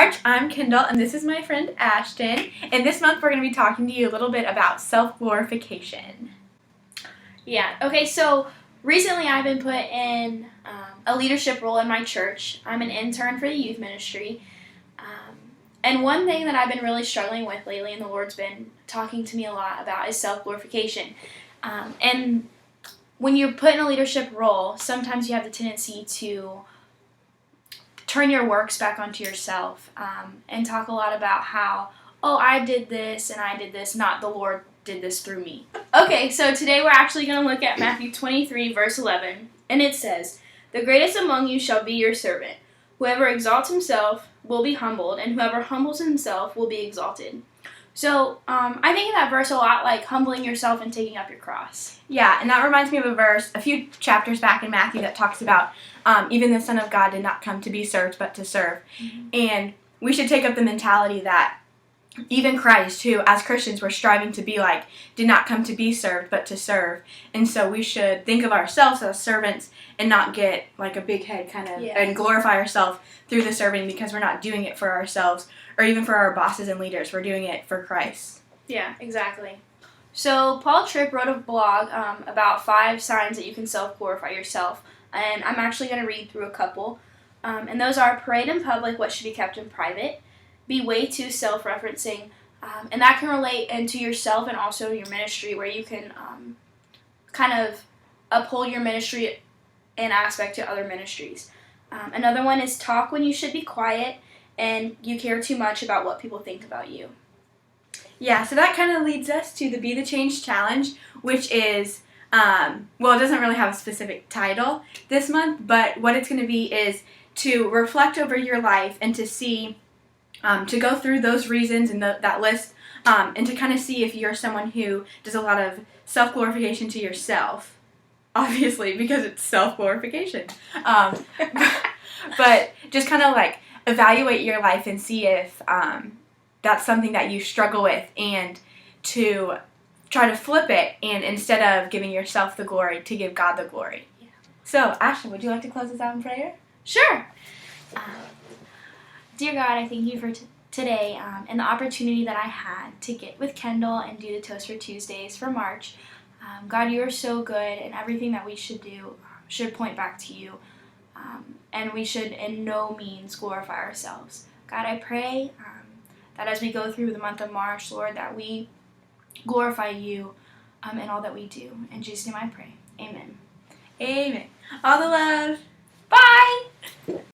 March. I'm Kendall, and this is my friend Ashton. And this month, we're going to be talking to you a little bit about self-glorification. Yeah, okay, so recently I've been put in a leadership role in my church. I'm an intern for the youth ministry. And one thing that I've been really struggling with lately, and the Lord's been talking to me a lot about, is self-glorification. And when you're put in a leadership role, sometimes you have the tendency to turn your works back onto yourself and talk a lot about how, I did this and I did this, not the Lord did this through me. Okay, so today we're actually going to look at Matthew 23, verse 11, and it says, "The greatest among you shall be your servant. Whoever exalts himself will be humbled, and whoever humbles himself will be exalted." So I think of that verse a lot like humbling yourself and taking up your cross. Yeah, and that reminds me of a verse a few chapters back in Matthew that talks about even the Son of God did not come to be served, but to serve. Mm-hmm. And we should take up the mentality that even Christ, who as Christians we're striving to be like, did not come to be served, but to serve. And so we should think of ourselves as servants and not get like a big head and glorify ourselves through the serving, because we're not doing it for ourselves or even for our bosses and leaders. We're doing it for Christ. Yeah, exactly. So Paul Tripp wrote a blog about 5 signs that you can self-glorify yourself. And I'm actually going to read through a couple. And those are: parade in public what should be kept in private, be way too self-referencing, and that can relate into yourself and also your ministry, where you can kind of uphold your ministry in aspect to other ministries. Another one is talk when you should be quiet, and you care too much about what people think about you. Yeah, so that kind of leads us to the Be the Change Challenge, which is, it doesn't really have a specific title this month, but what it's going to be is to reflect over your life and to see, to go through those reasons and that list, and to kind of see if you're someone who does a lot of self-glorification to yourself, obviously, because it's self-glorification. But just kind of like evaluate your life and see if that's something that you struggle with, and to try to flip it, and instead of giving yourself the glory, to give God the glory. Yeah. So, Ashton, would you like to close us out in prayer? Sure. Dear God, I thank you for today and the opportunity that I had to get with Kendall and do the Toast for Tuesdays for March. God, you are so good, and everything that we should do should point back to you, and we should in no means glorify ourselves. God, I pray that as we go through the month of March, Lord, that we glorify you in all that we do. In Jesus' name I pray. Amen. Amen. All the love.